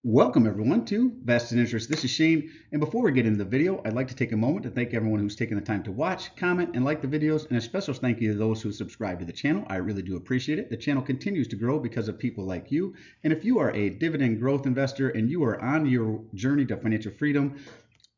Welcome everyone to Vested Interest. This is Shane, and before we get into the video, I'd like to take a moment to thank everyone who's taken the time to watch, comment, and like the videos, and a special thank you to those who subscribe to the channel. I really do appreciate it. The channel continues to grow because of people like you, and if you are a dividend growth investor and you are on your journey to financial freedom,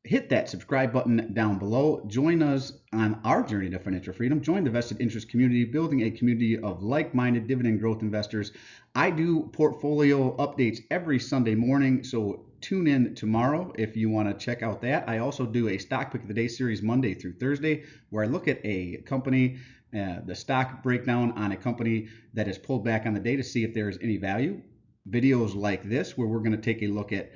hit that subscribe button down below. Join us on our journey to financial freedom. Join the vested interest community, building a community of like-minded dividend growth investors. I do portfolio updates every Sunday morning, so tune in tomorrow if you want to check out that. I also do a stock pick of the day series Monday through Thursday, where I look at a company, the stock breakdown on a company that has pulled back on the day to see if there is any value. Videos like this, where we're going to take a look at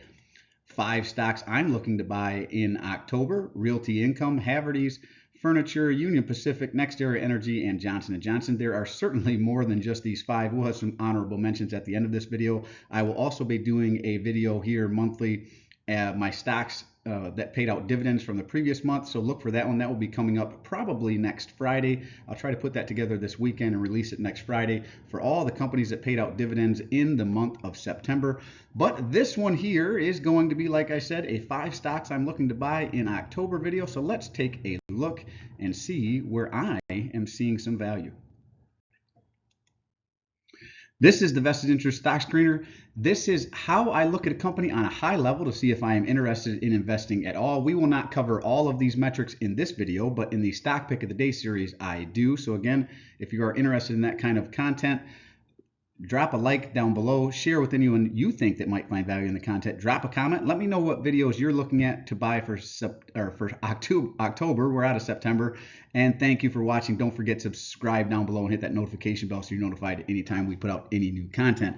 5 stocks I'm looking to buy in October: Realty Income, Havertys Furniture, Union Pacific, NextEra Energy, and Johnson & Johnson. There are certainly more than just these 5. We'll have some honorable mentions at the end of this video. I will also be doing a video here monthly, my stocks that paid out dividends from the previous month. So look for that one. That will be coming up probably next Friday. I'll try to put that together this weekend and release it next Friday for all the companies that paid out dividends in the month of September. But this one here is going to be, like I said, a 5 stocks I'm looking to buy in October video. So let's take a look and see where I am seeing some value. This is the Vested Interest Stock Screener. This is how I look at a company on a high level to see if I am interested in investing at all. We will not cover all of these metrics in this video, but in the Stock Pick of the Day series, I do. So again, if you are interested in that kind of content, drop a like down below, share with anyone you think that might find value in the content, drop a comment, let me know what videos you're looking at to buy for October. We're out of September, and thank you for watching. Don't forget to subscribe down below and hit that notification bell so you're notified anytime we put out any new content.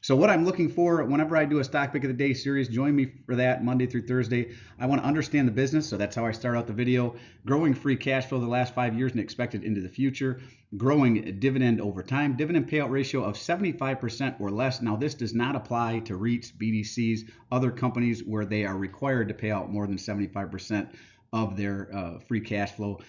So what I'm looking for whenever I do a Stock Pick of the Day series, join me for that Monday through Thursday. I want to understand the business, so that's how I start out the video. Growing free cash flow the last 5 years and expected into the future. Growing dividend over time. Dividend payout ratio of 75% or less. Now this does not apply to REITs, BDCs, other companies where they are required to pay out more than 75% of their free cash flow.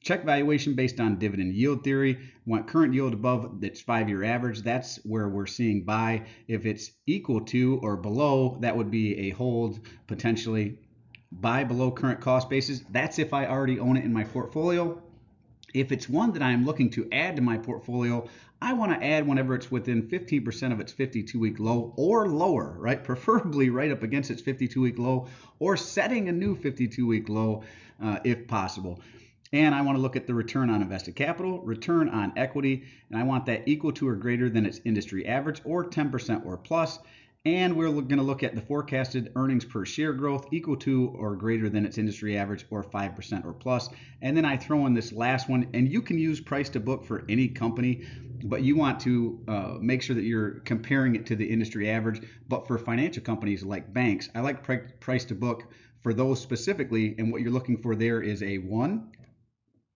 Check valuation based on dividend yield theory. Want current yield above its 5-year average. That's where we're seeing buy. If it's equal to or below, that would be a hold, potentially. Buy below current cost basis. That's if I already own it in my portfolio. If it's one that I'm looking to add to my portfolio, I want to add whenever it's within 15% of its 52-week low or lower, right? Preferably right up against its 52-week low or setting a new 52-week low if possible. And I want to look at the return on invested capital, return on equity, and I want that equal to or greater than its industry average or 10% or plus. And we're going to look at the forecasted earnings per share growth equal to or greater than its industry average or 5% or plus. And then I throw in this last one, and you can use price to book for any company, but you want to make sure that you're comparing it to the industry average. But for financial companies like banks, I like price to book for those specifically, and what you're looking for there is a 1,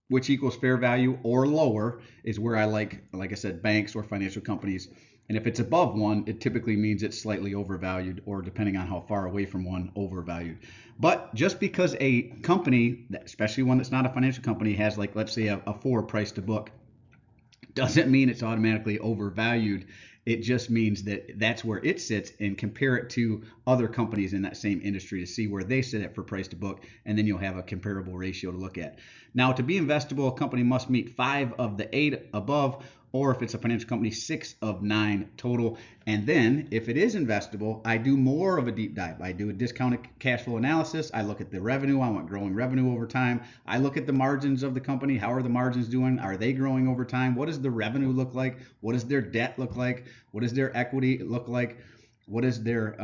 which equals fair value, or lower is where I like I said, banks or financial companies. And if it's above 1, it typically means it's slightly overvalued, or depending on how far away from 1, overvalued. But just because a company, especially one that's not a financial company, has, like, let's say a 4 price to book, doesn't mean it's automatically overvalued. It just means that that's where it sits, and compare it to other companies in that same industry to see where they sit at for price to book, and then you'll have a comparable ratio to look at. Now, to be investable, a company must meet 5 of the 8 above, or if it's a financial company, 6 of 9 total. And then if it is investable, I do more of a deep dive. I do a discounted cash flow analysis. I look at the revenue. I want growing revenue over time. I look at the margins of the company. How are the margins doing? Are they growing over time? What does the revenue look like? What does their debt look like? What does their equity look like? What is their,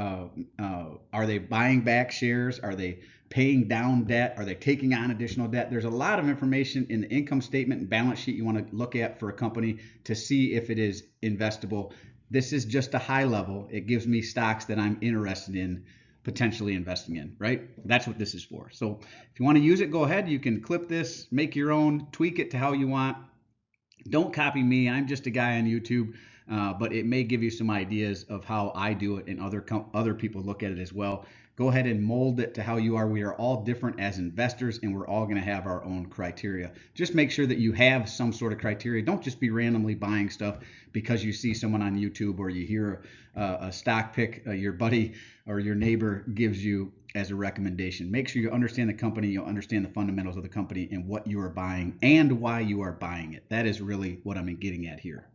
are they buying back shares? Are they paying down debt? Are they taking on additional debt? There's a lot of information in the income statement and balance sheet you want to look at for a company to see if it is investable. This is just a high level. It gives me stocks that I'm interested in potentially investing in, right? That's what this is for. So if you want to use it, go ahead. You can clip this, make your own, tweak it to how you want. Don't copy me. I'm just a guy on YouTube but it may give you some ideas of how I do it and other people look at it as well. Go ahead and mold it to how you are. We are all different as investors, and we're all going to have our own criteria. Just make sure that you have some sort of criteria. Don't just be randomly buying stuff because you see someone on YouTube or you hear a stock pick your buddy or your neighbor gives you as a recommendation. Make sure you understand the company, you understand the fundamentals of the company and what you are buying and why you are buying it. That is really what I'm getting at here.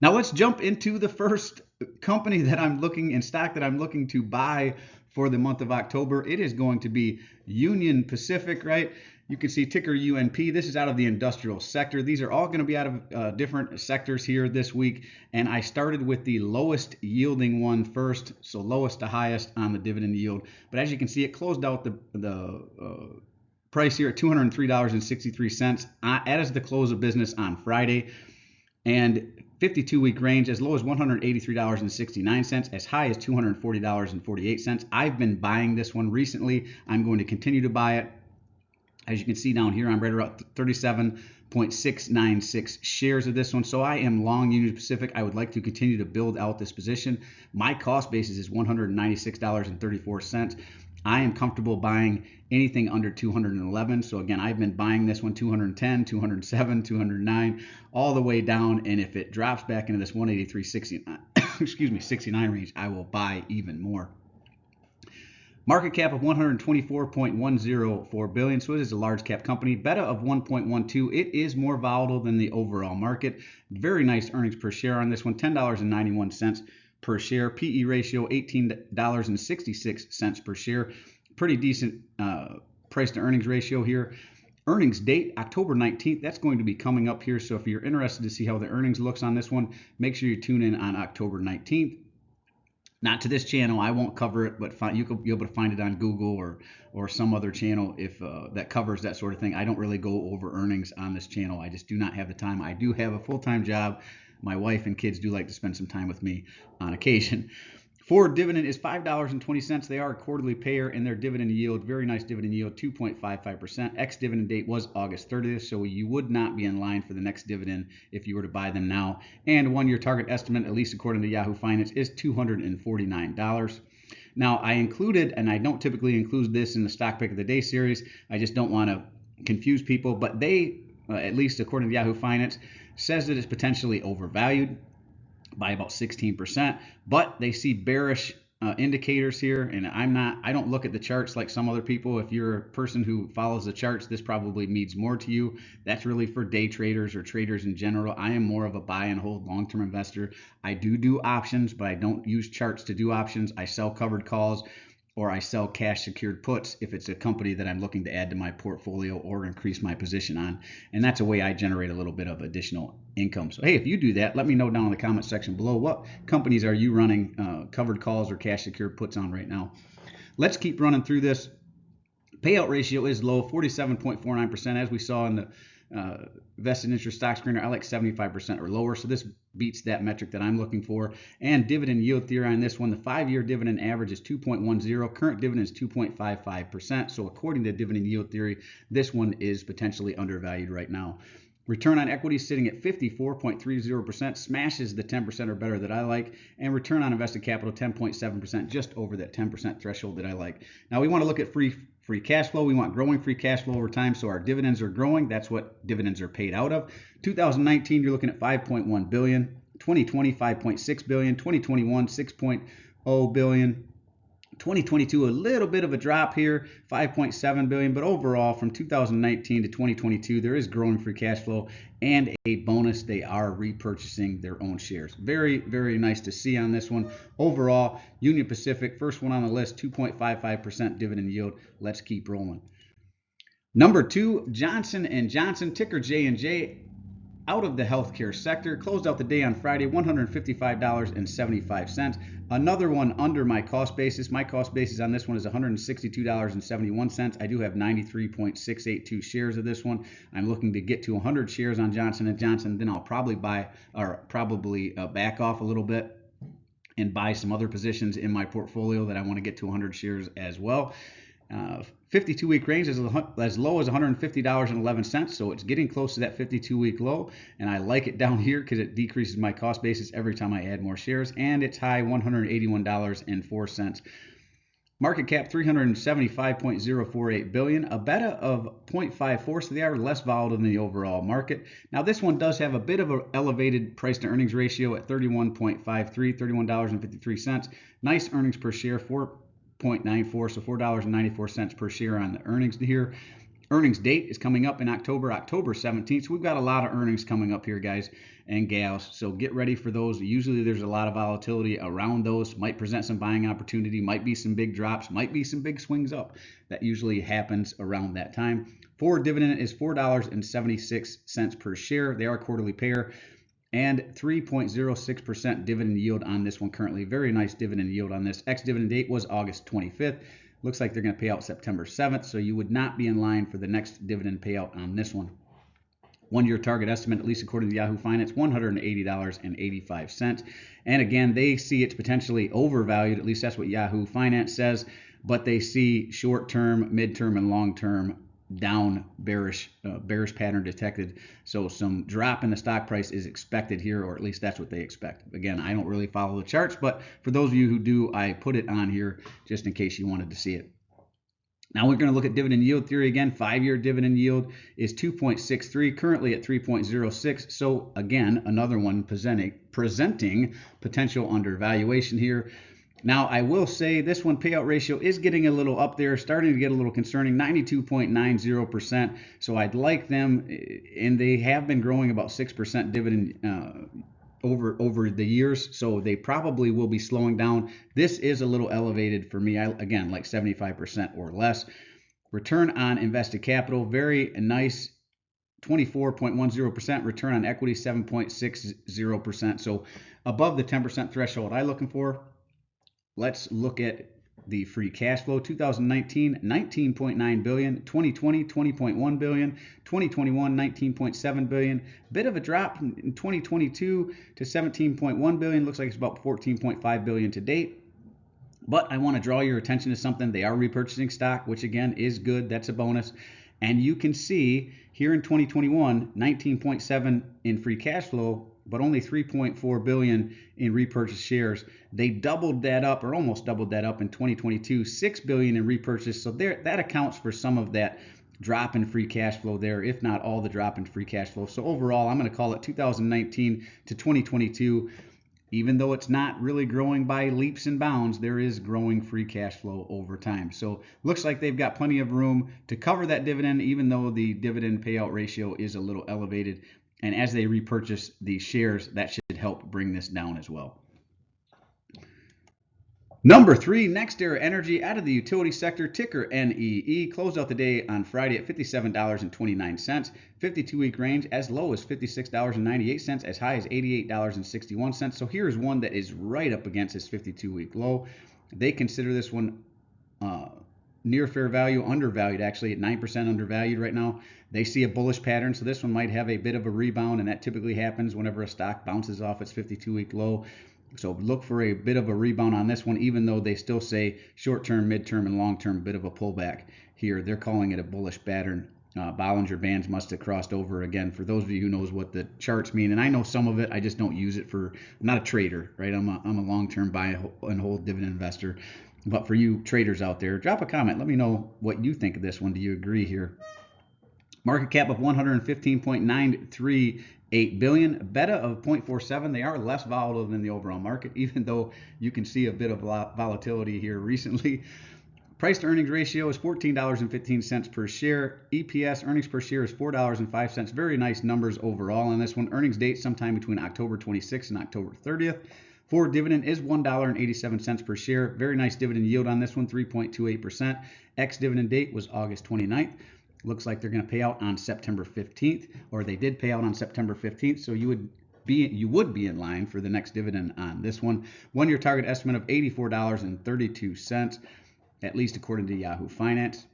Now let's jump into the first company that I'm looking in stock that I'm looking to buy for the month of October. It is going to be Union Pacific, right? You can see ticker UNP. This is out of the industrial sector. These are all going to be out of different sectors here this week. And I started with the lowest yielding one first, so lowest to highest on the dividend yield. But as you can see, it closed out the price here at $203.63 as the close of business on Friday. And 52-week range as low as $183.69, as high as $240.48. I've been buying this one recently. I'm going to continue to buy it. As you can see down here, I'm right around 37.696 shares of this one. So I am long Union Pacific. I would like to continue to build out this position. My cost basis is $196.34. I am comfortable buying anything under 211. So again, I've been buying this one 210, 207, 209, all the way down. And if it drops back into this 183.69, 69 range, I will buy even more. Market cap of $124.104 billion. So it is a large cap company. Beta of 1.12. It is more volatile than the overall market. Very nice earnings per share on this one, $10.91 per share. PE ratio $18.66 per share. Pretty decent price to earnings ratio here. Earnings date October 19th. That's going to be coming up here. So if you're interested to see how the earnings looks on this one, make sure you tune in on October 19th. Not to this channel, I won't cover it, but you could be able to find it on Google or some other channel if that covers that sort of thing. I don't really go over earnings on this channel. I just do not have the time. I do have a full-time job. My wife and kids do like to spend some time with me on occasion. Forward dividend is $5.20. They are a quarterly payer, and their dividend yield, very nice dividend yield, 2.55%. Ex-dividend date was August 30th, so you would not be in line for the next dividend if you were to buy them now. And one-year target estimate, at least according to Yahoo Finance, is $249. Now, I included, and I don't typically include this in the Stock Pick of the Day series, I just don't want to confuse people, but they, at least according to Yahoo Finance, says that it's potentially overvalued by about 16%, but they see bearish indicators here, and I don't look at the charts like some other people. If you're a person who follows the charts, this probably means more to you. That's really for day traders or traders in general. I am more of a buy and hold long-term investor. I do options, but I don't use charts to do options. I sell covered calls, or I sell cash secured puts if it's a company that I'm looking to add to my portfolio or increase my position on. And that's a way I generate a little bit of additional income. So, hey, if you do that, let me know down in the comment section below. What companies are you running covered calls or cash secured puts on right now? Let's keep running through this. Payout ratio is low, 47.49%, as we saw in the vested interest stock screener. I like 75% or lower, so this beats that metric that I'm looking for. And dividend yield theory on this one, the 5-year dividend average is 2.10. Current dividend is 2.55%. So according to dividend yield theory, this one is potentially undervalued right now. Return on equity sitting at 54.30%, smashes the 10% or better that I like, and return on invested capital 10.7%, just over that 10% threshold that I like. Now we want to look at free cash flow. We want growing free cash flow over time, so our dividends are growing. That's what dividends are paid out of. 2019, you're looking at $5.1 billion. 2020, $5.6 billion. 2021, $6.0 billion. 2022, a little bit of a drop here, $5.7 billion, but overall from 2019 to 2022, there is growing free cash flow, and a bonus, they are repurchasing their own shares. Very, very nice to see on this one. Overall, Union Pacific, first one on the list, 2.55% dividend yield. Let's keep rolling. Number 2, Johnson & Johnson, ticker JNJ, out of the healthcare sector, closed out the day on Friday, $155.75. Another one under my cost basis. My cost basis on this one is $162.71. I do have 93.682 shares of this one. I'm looking to get to 100 shares on Johnson & Johnson. Then I'll probably back off a little bit and buy some other positions in my portfolio that I want to get to 100 shares as well. 52-week range is as low as $150.11, so it's getting close to that 52-week low, and I like it down here because it decreases my cost basis every time I add more shares, and it's high $181.04. Market cap $375.048 billion, a beta of 0.54, so they are less volatile than the overall market. Now this one does have a bit of an elevated price to earnings ratio at 31.53, $31.53. Nice earnings per share, 4.94, so $4.94 per share on the earnings here. Earnings date is coming up in October 17th. So we've got a lot of earnings coming up here, guys and gals. So get ready for those. Usually there's a lot of volatility around those. Might present some buying opportunity, might be some big drops, might be some big swings up. That usually happens around that time. Forward dividend is $4.76 per share. They are quarterly payer. And 3.06% dividend yield on this one currently. Very nice dividend yield on this. Ex-dividend date was August 25th. Looks like they're going to pay out September 7th, so you would not be in line for the next dividend payout on this one. 1 year target estimate, at least according to Yahoo Finance, $180.85. And again, they see it's potentially overvalued, at least that's what Yahoo Finance says, but they see short-term, mid-term, and long-term down bearish pattern detected. So some drop in the stock price is expected here, or at least that's what they expect. Again, I don't really follow the charts, but for those of you who do, I put it on here just in case you wanted to see it. Now we're going to look at dividend yield theory again. 5-year dividend yield is 2.63, currently at 3.06. So again, another one presenting potential undervaluation here. Now, I will say this one payout ratio is getting a little up there, starting to get a little concerning, 92.90%. So I'd like them, and they have been growing about 6% dividend over the years, so they probably will be slowing down. This is a little elevated for me. Again, like 75% or less. Return on invested capital, very nice. 24.10%, return on equity 7.60%. So above the 10% threshold I'm looking for. Let's look at the free cash flow. 2019, $19.9 billion. 2020, $20.1 billion. 2021, $19.7 billion. Bit of a drop in 2022 to $17.1 billion. Looks like it's about $14.5 billion to date. But I want to draw your attention to something. They are repurchasing stock, which again is good. That's a bonus. And you can see here in 2021, 19.7 in free cash flow, but only 3.4 billion in repurchased shares. They doubled that up, or almost doubled that up in 2022, 6 billion in repurchase. So that accounts for some of that drop in free cash flow there, if not all the drop in free cash flow. So overall, I'm going to call it 2019 to 2022. Even though it's not really growing by leaps and bounds, there is growing free cash flow over time. So looks like they've got plenty of room to cover that dividend, even though the dividend payout ratio is a little elevated. And as they repurchase the shares, that should help bring this down as well. Number 3, NextEra Energy out of the utility sector, ticker NEE, closed out the day on Friday at $57.29. 52-week range as low as $56.98, as high as $88.61. So here's one that is right up against its 52-week low. They consider this one near fair value, undervalued actually, at 9% undervalued right now. They see a bullish pattern, so this one might have a bit of a rebound, and that typically happens whenever a stock bounces off its 52-week low. So look for a bit of a rebound on this one, even though they still say short-term, mid-term, and long-term, bit of a pullback here. They're calling it a bullish pattern. Bollinger Bands must have crossed over again. For those of you who knows what the charts mean, and I know some of it, I just don't use it for. I'm not a trader, right? I'm a long-term buy and hold dividend investor. But for you traders out there, drop a comment. Let me know what you think of this one. Do you agree here? Market cap of $115.938 billion, beta of 0.47. They are less volatile than the overall market, even though you can see a bit of volatility here recently. Price to earnings ratio is $14.15 per share. EPS, earnings per share, is $4.05. Very nice numbers overall on this one. Earnings date sometime between October 26th and October 30th. Forward dividend is $1.87 per share. Very nice dividend yield on this one, 3.28%. Ex-dividend date was August 29th. Looks like they're going to pay out on September 15th, or they did pay out on September 15th. So you would be in line for the next dividend on this one. 1 year target estimate of $84.32, at least according to Yahoo Finance.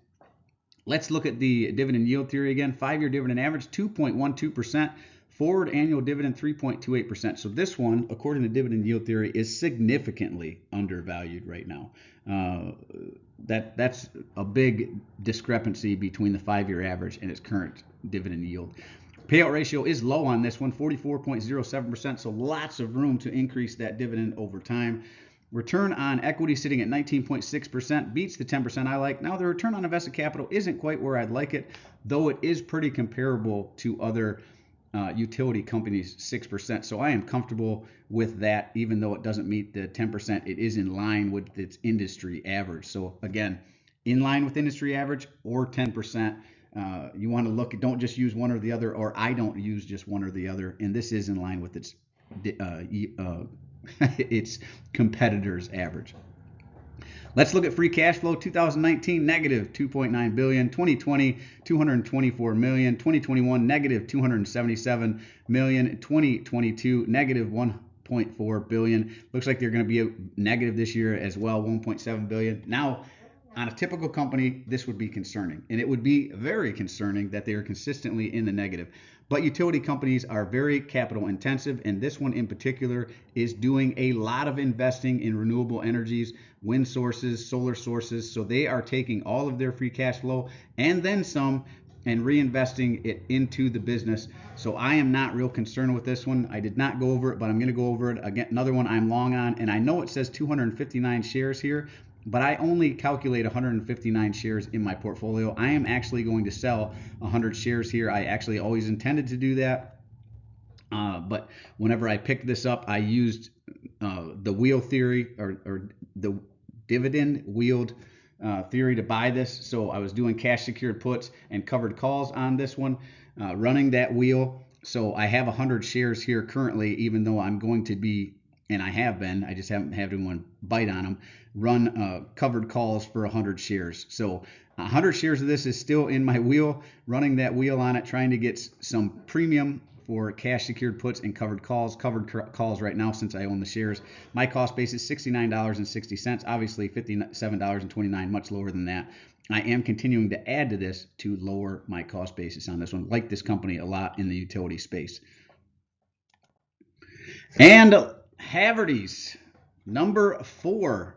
Let's look at the dividend yield theory again. 5-year dividend average 2.12%. Forward annual dividend 3.28%. So this one, according to dividend yield theory, is significantly undervalued right now. That's a big discrepancy between the 5-year average and its current dividend yield. Payout ratio is low on this one, 44.07%, so lots of room to increase that dividend over time. Return on equity sitting at 19.6%, beats the 10% I like. Now the return on invested capital isn't quite where I'd like it, though it is pretty comparable to other utility companies, 6%. So I am comfortable with that, even though it doesn't meet the 10%. It is in line with its industry average. So again, in line with industry average or 10%. You want to look, don't just use one or the other, or I don't use just one or the other. And this is in line with its its competitors' average. Let's look at free cash flow. 2019 negative 2.9 billion, 2020 224 million, 2021 negative 277 million, 2022 negative 1.4 billion. Looks like they're going to be a negative this year as well, 1.7 billion. Now, on a typical company, this would be concerning, and it would be very concerning that they are consistently in the negative. But utility companies are very capital intensive, and this one in particular is doing a lot of investing in renewable energies, wind sources, solar sources. So they are taking all of their free cash flow and then some and reinvesting it into the business. So I am not real concerned with this one. I did not go over it, but I'm going to go over it again. Another one I'm long on, and I know it says 259 shares here, but I only calculate 159 shares in my portfolio. I am actually going to sell 100 shares here. I actually always intended to do that. But whenever I picked this up, I used the wheel theory or the dividend yield theory to buy this. So I was doing cash secured puts and covered calls on this one, running that wheel. So I have 100 shares here currently, even though I'm going to be, and I have been, I just haven't had anyone bite on them, run covered calls for 100 shares. So 100 shares of this is still in my wheel, running that wheel on it, trying to get some premium for cash secured puts and covered calls right now since I own the shares. My cost base is $69.60, obviously $57.29, much lower than that. I am continuing to add to this to lower my cost basis on this one. Like this company a lot in the utility space. And Haverty's, number 4.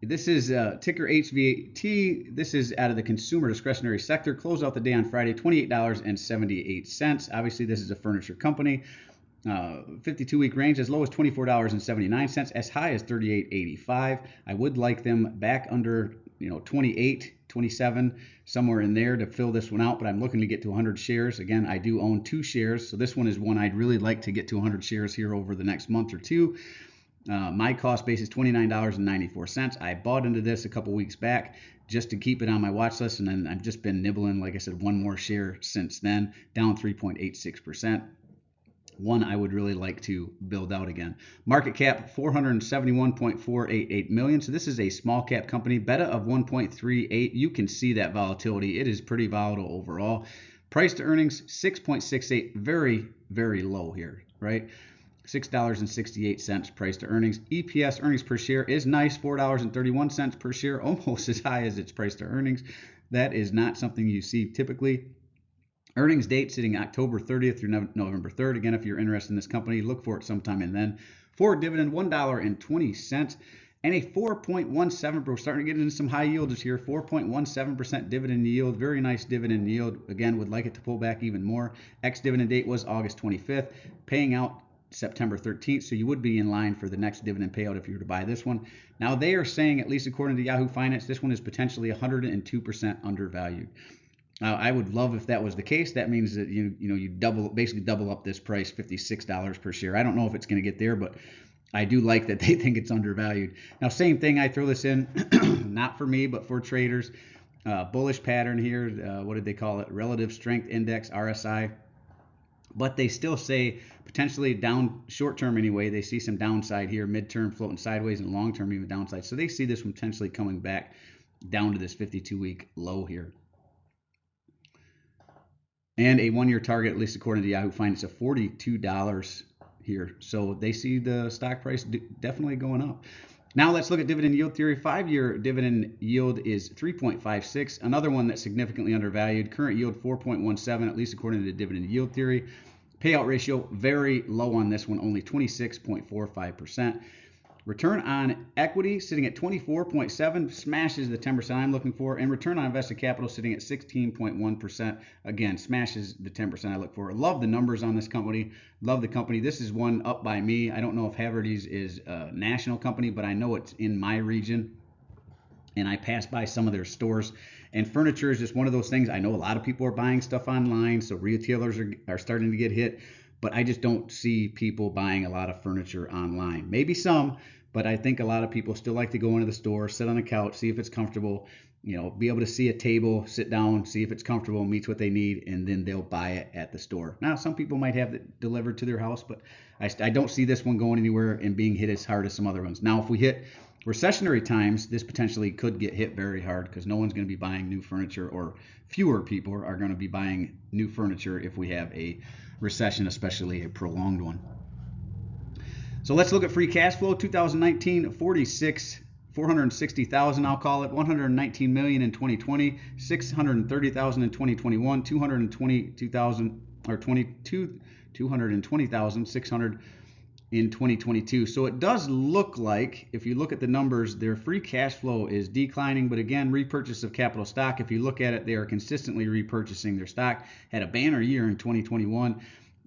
This is ticker HVT. This is out of the consumer discretionary sector. Closed out the day on Friday, $28.78. Obviously, this is a furniture company. 52-week range as low as $24.79, as high as $38.85. I would like them back under 28, 27, somewhere in there to fill this one out, but I'm looking to get to 100 shares. Again, I do own 2 shares, so this one is one I'd really like to get to 100 shares here over the next month or two. My cost base is $29.94. I bought into this a couple weeks back just to keep it on my watch list, and then I've just been nibbling, like I said, one more share since then, down 3.86%. One I would really like to build out again. Market cap 471.488 million. So this is a small cap company, beta of 1.38. You can see that volatility. It is pretty volatile overall. Price to earnings 6.68, very, very low here, right? $6.68 price to earnings. EPS, earnings per share, is nice, $4.31 per share, almost as high as its price to earnings. That is not something you see typically. Earnings date sitting October 30th through November 3rd. Again, if you're interested in this company, look for it sometime and then. Forward dividend, $1.20. And a 4.17%. We're starting to get into some high yields here. 4.17% dividend yield. Very nice dividend yield. Again, would like it to pull back even more. Ex-dividend date was August 25th. Paying out September 13th. So you would be in line for the next dividend payout if you were to buy this one. Now they are saying, at least according to Yahoo Finance, this one is potentially 102% undervalued. I would love if that was the case. That means that you basically double up this price, $56 per share. I don't know if it's going to get there, but I do like that they think it's undervalued. Now, same thing, I throw this in, not for me, but for traders. Bullish pattern here. What did they call it? Relative Strength Index, RSI. But they still say potentially down, short term anyway, they see some downside here, midterm floating sideways, and long term even downside. So they see this one potentially coming back down to this 52-week low here. And a 1-year target, at least according to Yahoo Finance, of $42 here. So they see the stock price definitely going up. Now let's look at dividend yield theory. 5-year dividend yield is 3.56. Another one that's significantly undervalued. Current yield 4.17, at least according to the dividend yield theory. Payout ratio, very low on this one, only 26.45%. Return on equity sitting at 24.7, smashes the 10% I'm looking for, and return on invested capital sitting at 16.1%. Again, smashes the 10% I look for. Love the numbers on this company. Love the company. This is one up by me. I don't know if Haverty's is a national company, but I know it's in my region. And I pass by some of their stores. And furniture is just one of those things. I know a lot of people are buying stuff online, so retailers are starting to get hit. But I just don't see people buying a lot of furniture online. Maybe some, but I think a lot of people still like to go into the store, sit on the couch, see if it's comfortable, be able to see a table, sit down, see if it's comfortable, meets what they need, and then they'll buy it at the store. Now, some people might have it delivered to their house, but I don't see this one going anywhere and being hit as hard as some other ones. Now, if we hit recessionary times, this potentially could get hit very hard because no one's going to be buying new furniture, or fewer people are going to be buying new furniture if we have a recession, especially a prolonged one. So let's look at free cash flow. 2019, 460,000, I'll call it. 119 million in 2020, 630,000 in 2021, 220,600 in 2022. So it does look like, if you look at the numbers, their free cash flow is declining. But again, repurchase of capital stock, if you look at it, they are consistently repurchasing their stock. Had a banner year in 2021.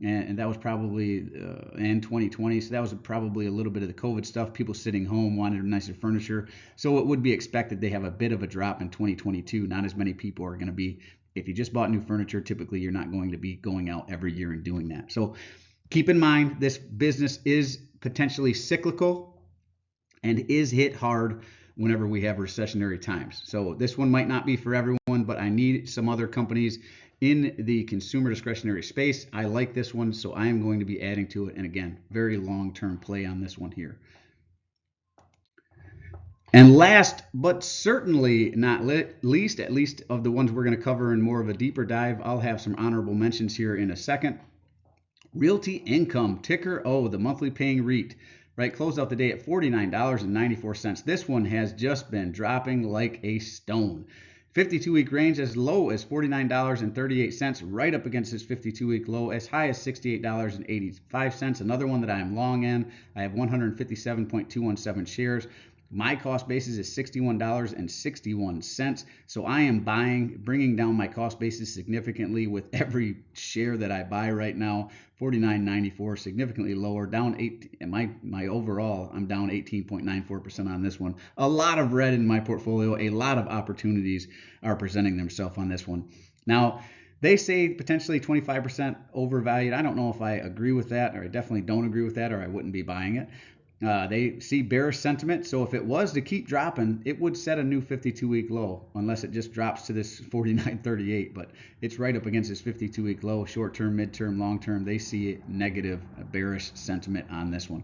And that was probably in 2020. So that was probably a little bit of the COVID stuff. People sitting home wanted nicer furniture. So it would be expected they have a bit of a drop in 2022. Not as many people are going to be. If you just bought new furniture, typically you're not going to be going out every year and doing that. So keep in mind, this business is potentially cyclical and is hit hard whenever we have recessionary times. So this one might not be for everyone, but I need some other companies in the consumer discretionary space. I like this one, so I am going to be adding to it. And again, very long-term play on this one here. And last, but certainly not least, at least of the ones we're going to cover in more of a deeper dive, I'll have some honorable mentions here in a second. Realty Income, ticker O, the monthly paying REIT, right? Closed out the day at $49.94. This one has just been dropping like a stone. 52-week range as low as $49.38, right up against its 52-week low, as high as $68.85. Another one that I am long in. I have 157.217 shares. My cost basis is $61.61. So I am bringing down my cost basis significantly with every share that I buy right now. $49.94, significantly lower, down 8. My overall, I'm down 18.94% on this one. A lot of red in my portfolio. A lot of opportunities are presenting themselves on this one. Now, they say potentially 25% overvalued. I don't know if I agree with that, or I definitely don't agree with that, or I wouldn't be buying it. They see bearish sentiment, so if it was to keep dropping, it would set a new 52-week low, unless it just drops to this 49.38. But it's right up against this 52-week low, short-term, mid-term, long-term. They see negative, bearish sentiment on this one.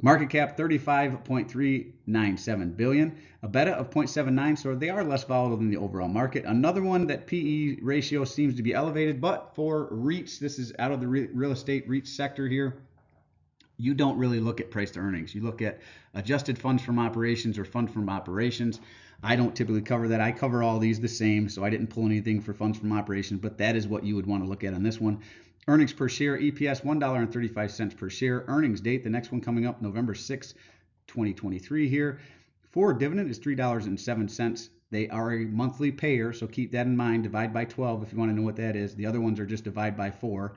Market cap $35.397 billion, a beta of 0.79, so they are less volatile than the overall market. Another one that PE ratio seems to be elevated, but for REITs, this is out of the real estate REIT sector here. You don't really look at price to earnings. You look at adjusted funds from operations or fund from operations. I don't typically cover that. I cover all these the same, so I didn't pull anything for funds from operations, but that is what you would want to look at on this one. Earnings per share, EPS, $1.35 per share. Earnings date, the next one coming up, November 6, 2023 here. For dividend is $3.07. They are a monthly payer, so keep that in mind. Divide by 12 if you want to know what that is. The other ones are just divide by 4.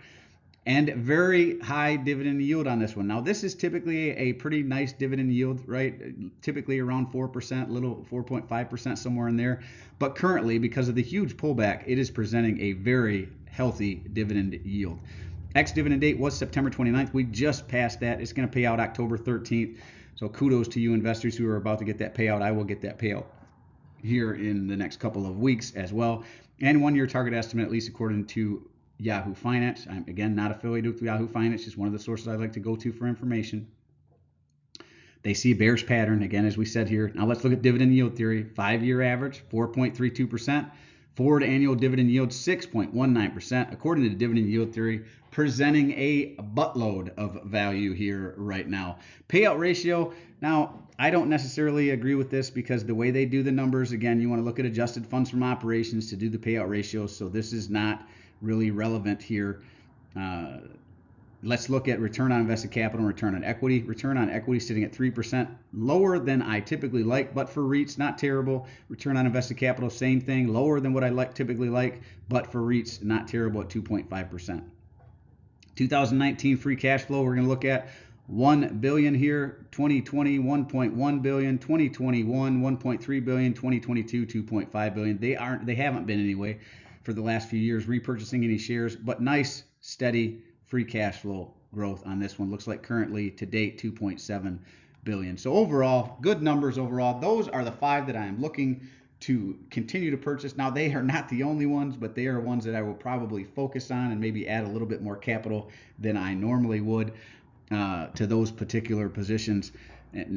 And very high dividend yield on this one. Now, this is typically a pretty nice dividend yield, right? Typically around 4%, little 4.5%, somewhere in there. But currently, because of the huge pullback, it is presenting a very healthy dividend yield. Ex-dividend date was September 29th. We just passed that. It's going to pay out October 13th. So kudos to you investors who are about to get that payout. I will get that payout here in the next couple of weeks as well. And 1-year target estimate, at least according to Yahoo Finance. I'm, again, not affiliated with Yahoo Finance, just one of the sources I like to go to for information. They see a bearish pattern, again, as we said here. Now let's look at dividend yield theory. 5-year average, 4.32%. Forward annual dividend yield, 6.19%. According to the dividend yield theory, presenting a buttload of value here right now. Payout ratio, now I don't necessarily agree with this because the way they do the numbers, again, you want to look at adjusted funds from operations to do the payout ratio, so this is not really relevant here. Let's look at return on invested capital and return on equity. Return on equity sitting at 3%, lower than I typically like, but for REITs, not terrible. Return on invested capital, same thing, lower than what I typically like, but for REITs, not terrible at 2.5%. 2019 free cash flow, we're going to look at 1 billion here, 2020 1.1 billion, 2021 1.3 billion, 2022 2.5 billion. They haven't been anyway for the last few years repurchasing any shares, but nice steady free cash flow growth on this one. Looks like currently to date 2.7 billion. So overall, good numbers overall. Those are the 5 that I am looking to continue to purchase. Now, they are not the only ones, but they are ones that I will probably focus on and maybe add a little bit more capital than I normally would to those particular positions.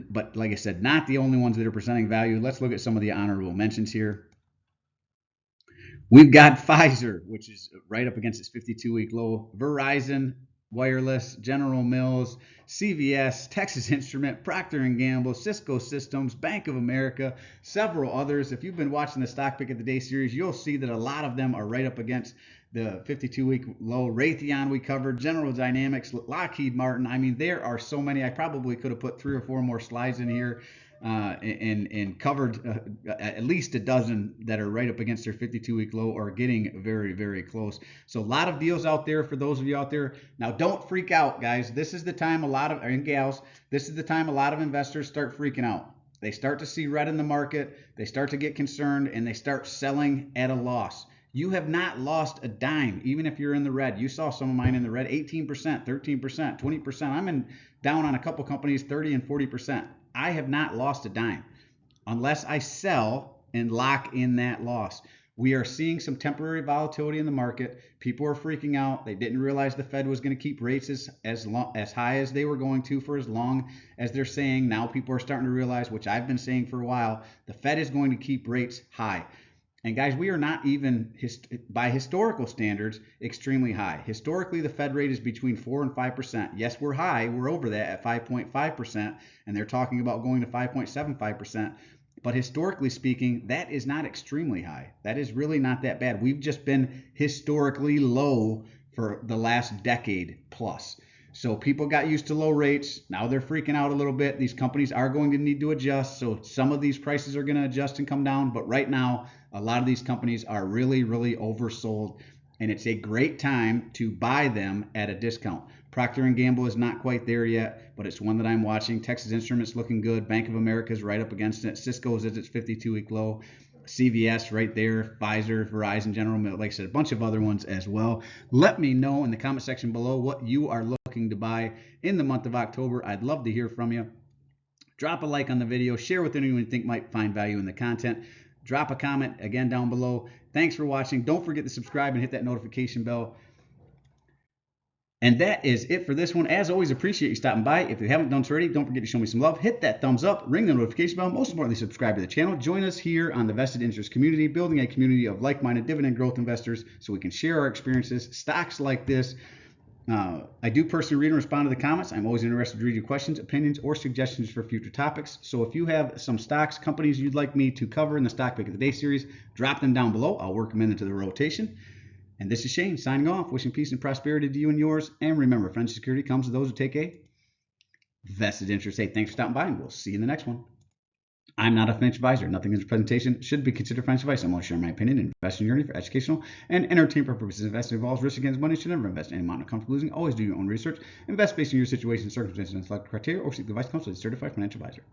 But like I said, not the only ones that are presenting value. Let's look at some of the honorable mentions here. We've got Pfizer, which is right up against its 52-week low. Verizon Wireless, General Mills, CVS, Texas Instrument, Procter & Gamble, Cisco Systems, Bank of America, several others. If you've been watching the Stock Pick of the Day series, you'll see that a lot of them are right up against the 52-week low. Raytheon we covered, General Dynamics, Lockheed Martin. I mean, there are so many. I probably could have put 3 or 4 more slides in here and covered at least a dozen that are right up against their 52-week low or getting very, very close. So a lot of deals out there for those of you out there. Now, don't freak out, guys. This is the time and gals, this is the time a lot of investors start freaking out. They start to see red in the market. They start to get concerned, and they start selling at a loss. You have not lost a dime, even if you're in the red. You saw some of mine in the red, 18%, 13%, 20%. I'm down on a couple companies, 30 and 40%. I have not lost a dime unless I sell and lock in that loss. We are seeing some temporary volatility in the market. People are freaking out. They didn't realize the Fed was going to keep rates as high as they were going to for as long as they're saying. Now people are starting to realize, which I've been saying for a while, the Fed is going to keep rates high. And guys, we are not even, by historical standards, extremely high. Historically, the Fed rate is between 4 and 5%. Yes, we're high. We're over that at 5.5%, and they're talking about going to 5.75%. But historically speaking, that is not extremely high. That is really not that bad. We've just been historically low for the last decade plus. So people got used to low rates. Now they're freaking out a little bit. These companies are going to need to adjust. So some of these prices are going to adjust and come down. But right now, a lot of these companies are really, really oversold. And it's a great time to buy them at a discount. Procter & Gamble is not quite there yet, but it's one that I'm watching. Texas Instruments looking good. Bank of America is right up against it. Cisco is at its 52-week low. CVS right there, Pfizer, Verizon, General Mills, like I said, a bunch of other ones as well. Let me know in the comment section below what you are looking to buy in the month of October. I'd love to hear from you. Drop a like on the video, share with anyone you think might find value in the content. Drop a comment again down below. Thanks for watching. Don't forget to subscribe and hit that notification bell. And that is it for this one. As always, appreciate you stopping by. If you haven't done so already, don't forget to show me some love. Hit that thumbs up, ring the notification bell. Most importantly, subscribe to the channel. Join us here on the Vested Interest community, building a community of like-minded dividend growth investors so we can share our experiences, stocks like this. I do personally read and respond to the comments. I'm always interested to read your questions, opinions, or suggestions for future topics. So if you have some stocks, companies you'd like me to cover in the Stock Pick of the Day series, drop them down below. I'll work them into the rotation. And this is Shane signing off, wishing peace and prosperity to you and yours. And remember, financial security comes to those who take a vested interest. Hey, thanks for stopping by, and we'll see you in the next one. I'm not a financial advisor. Nothing in this presentation should be considered financial advice. I'm only sharing my opinion and investing journey for educational and entertainment purposes. Investing involves risk against money. Should never invest any amount of comfortable losing. Always do your own research. Invest based on your situation, circumstances, and select criteria, or seek advice counsel from a certified financial advisor.